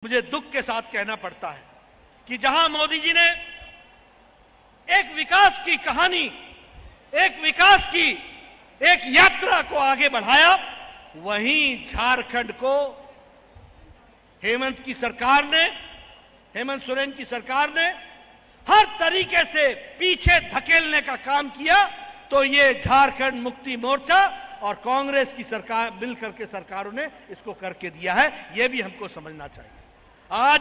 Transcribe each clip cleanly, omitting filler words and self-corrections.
मुझे दुख के साथ कहना पड़ता है कि जहां मोदी जी ने एक विकास की कहानी, एक विकास की एक यात्रा को आगे बढ़ाया, वहीं झारखंड को हेमंत सोरेन की सरकार ने हर तरीके से पीछे धकेलने का काम किया। तो ये झारखंड मुक्ति मोर्चा और कांग्रेस की सरकार मिलकर के सरकारों ने इसको करके दिया है, यह भी हमको समझना चाहिए। आज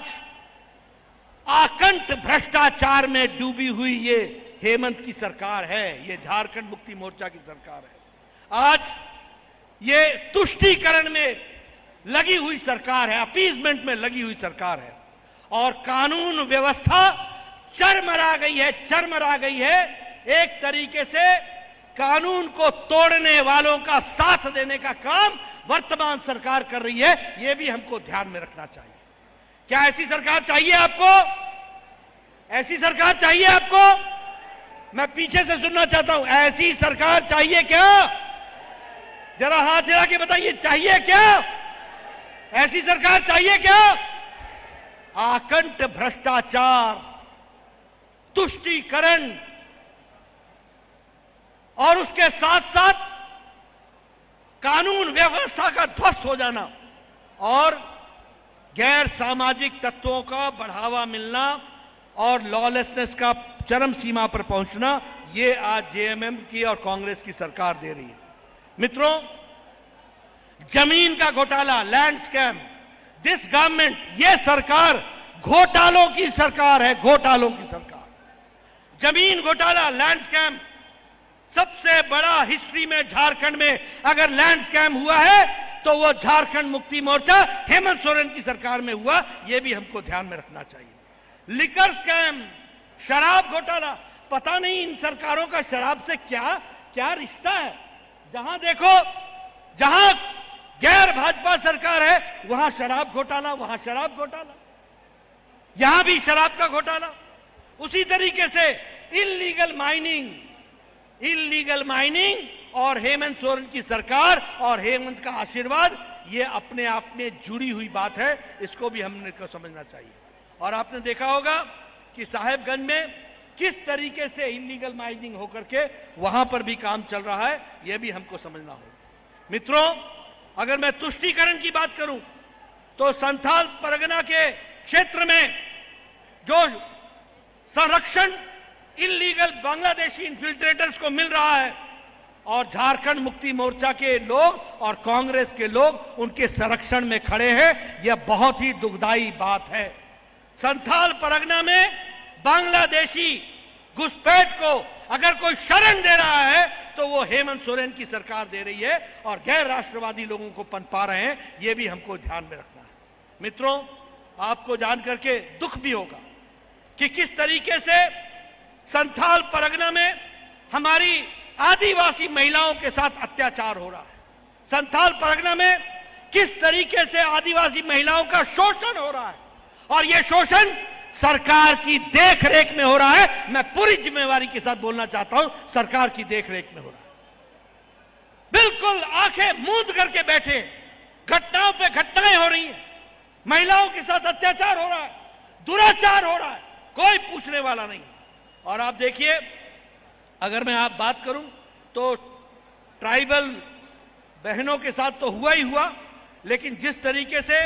आकंठ भ्रष्टाचार में डूबी हुई ये हेमंत की सरकार है, ये झारखंड मुक्ति मोर्चा की सरकार है। आज ये तुष्टीकरण में लगी हुई सरकार है, अपीजमेंट में लगी हुई सरकार है और कानून व्यवस्था चरमरा गई है। एक तरीके से कानून को तोड़ने वालों का साथ देने का काम वर्तमान सरकार कर रही है, यह भी हमको ध्यान में रखना चाहिए। क्या ऐसी सरकार चाहिए आपको? ऐसी सरकार चाहिए आपको? मैं पीछे से सुनना चाहता हूं, ऐसी सरकार चाहिए क्या? जरा हाथ हिला के बताइए, चाहिए क्या? ऐसी सरकार चाहिए क्या? आकंठ भ्रष्टाचार, तुष्टीकरण और उसके साथ साथ कानून व्यवस्था का ध्वस्त हो जाना और गैर सामाजिक तत्वों का बढ़ावा मिलना और लॉलेसनेस का चरम सीमा पर पहुंचना, ये आज जेएमएम की और कांग्रेस की सरकार दे रही है। मित्रों, जमीन का घोटाला, लैंड स्कैम, दिस गवर्नमेंट, ये सरकार घोटालों की सरकार है, घोटालों की सरकार। जमीन घोटाला, लैंड स्कैम, सबसे बड़ा हिस्ट्री में झारखंड में अगर लैंड स्कैम हुआ है तो वो झारखंड मुक्ति मोर्चा हेमंत सोरेन की सरकार में हुआ, ये भी हमको ध्यान में रखना चाहिए। लिकर स्कैम, शराब घोटाला, पता नहीं इन सरकारों का शराब से क्या क्या रिश्ता है। जहां देखो, जहां गैर भाजपा सरकार है वहां शराब घोटाला, वहां शराब घोटाला, यहां भी शराब का घोटाला। उसी तरीके से इल्लीगल माइनिंग और हेमंत सोरेन की सरकार और हेमंत का आशीर्वाद, ये अपने आप में जुड़ी हुई बात है, इसको भी हमने को समझना चाहिए। और आपने देखा होगा कि साहेबगंज में किस तरीके से इल्लीगल माइनिंग होकर के वहां पर भी काम चल रहा है, यह भी हमको समझना होगा। मित्रों, अगर मैं तुष्टीकरण की बात करूं तो संथाल परगना के क्षेत्र में जो संरक्षण इल्लीगल बांग्लादेशी इन्फिल्ट्रेटर्स को मिल रहा है और झारखंड मुक्ति मोर्चा के लोग और कांग्रेस के लोग उनके संरक्षण में खड़े हैं, यह बहुत ही दुखदाई बात है। संथाल परगना में बांग्लादेशी घुसपैठ को अगर कोई शरण दे रहा है तो वो हेमंत सोरेन की सरकार दे रही है और गैर राष्ट्रवादी लोगों को पनपा रहे हैं, यह भी हमको ध्यान में रखना है। मित्रों, आपको जान करके दुख भी होगा कि किस तरीके से संथाल परगना में हमारी आदिवासी महिलाओं के साथ अत्याचार हो रहा है। संथाल परगना में किस तरीके से आदिवासी महिलाओं का शोषण हो रहा है और यह शोषण सरकार की देखरेख में हो रहा है। मैं पूरी जिम्मेवारी के साथ बोलना चाहता हूं, सरकार की देखरेख में हो रहा है। बिल्कुल आंखें मूंद करके बैठे, घटनाओं पे घटनाएं हो रही हैं, महिलाओं के साथ अत्याचार हो रहा है, दुराचार हो रहा है, कोई पूछने वाला नहीं। और आप देखिए, अगर मैं आप बात करूं तो ट्राइबल बहनों के साथ तो हुआ ही हुआ, लेकिन जिस तरीके से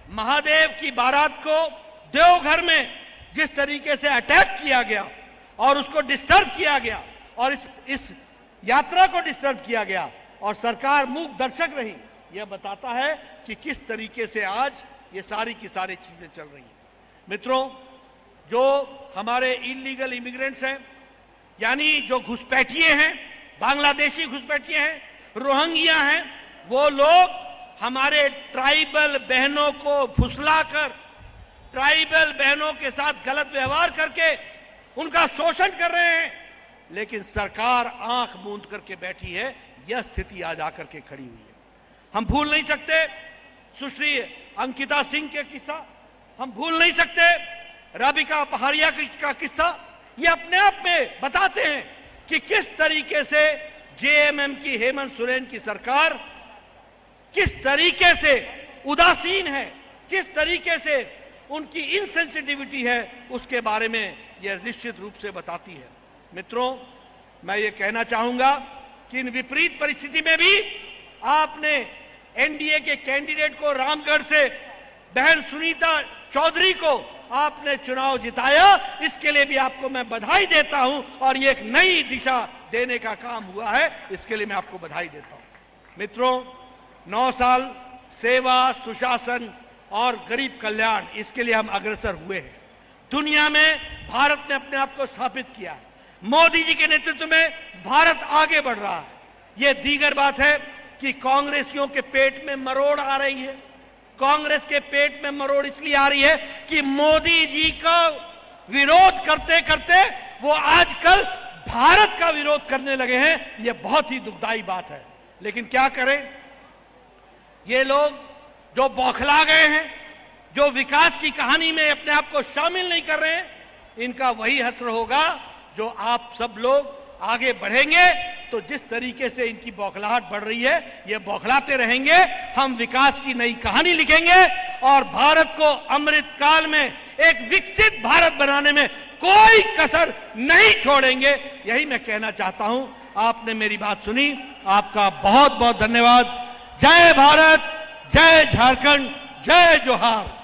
महादेव की बारात को देवघर में जिस तरीके से अटैक किया गया और उसको डिस्टर्ब किया गया और इस यात्रा को डिस्टर्ब किया गया और सरकार मूक दर्शक रही, यह बताता है कि किस तरीके से आज ये सारी की सारी चीजें चल रही हैं। मित्रों, जो हमारे इलीगल इमिग्रेंट्स हैं, यानी जो घुसपैठिए हैं, बांग्लादेशी घुसपैठिए हैं, रोहिंग्या हैं, वो लोग हमारे ट्राइबल बहनों को फुसलाकर, ट्राइबल बहनों के साथ गलत व्यवहार करके उनका शोषण कर रहे हैं, लेकिन सरकार आंख मूंद करके बैठी है। यह स्थिति आज आकर के खड़ी हुई है। हम भूल नहीं सकते सुश्री अंकिता सिंह के किस्सा, हम भूल नहीं सकते राबिका पहाड़िया का किस्सा। ये अपने आप में बताते हैं कि किस तरीके से जेएमएम की हेमंत सोरेन की सरकार किस तरीके से उदासीन है, किस तरीके से उनकी इनसेंसिटिविटी है, उसके बारे में यह निश्चित रूप से बताती है। मित्रों, मैं ये कहना चाहूंगा कि इन विपरीत परिस्थिति में भी आपने एनडीए के कैंडिडेट को रामगढ़ से बहन सुनीता चौधरी को आपने चुनाव जिताया, इसके लिए भी आपको मैं बधाई देता हूं और ये एक नई दिशा देने का काम हुआ है, इसके लिए मैं आपको बधाई देता हूं। मित्रों, 9 साल सेवा, सुशासन और गरीब कल्याण, इसके लिए हम अग्रसर हुए हैं। दुनिया में भारत ने अपने आप को स्थापित किया है। मोदी जी के नेतृत्व में भारत आगे बढ़ रहा है। यह दीगर बात है कि कांग्रेसियों के पेट में मरोड़ आ रही है। कांग्रेस के पेट में मरोड़ इसलिए आ रही है कि मोदी जी का विरोध करते करते वो आजकल भारत का विरोध करने लगे हैं। यह बहुत ही दुखदाई बात है। लेकिन क्या करें, ये लोग जो बौखला गए हैं, जो विकास की कहानी में अपने आप को शामिल नहीं कर रहे हैं, इनका वही हश्र होगा जो आप सब लोग आगे बढ़ेंगे तो जिस तरीके से इनकी बौखलाहट बढ़ रही है, ये बौखलाते रहेंगे। हम विकास की नई कहानी लिखेंगे और भारत को अमृत काल में एक विकसित भारत बनाने में कोई कसर नहीं छोड़ेंगे। यही मैं कहना चाहता हूं। आपने मेरी बात सुनी, आपका बहुत बहुत धन्यवाद। जय भारत, जय झारखंड, जय जोहार।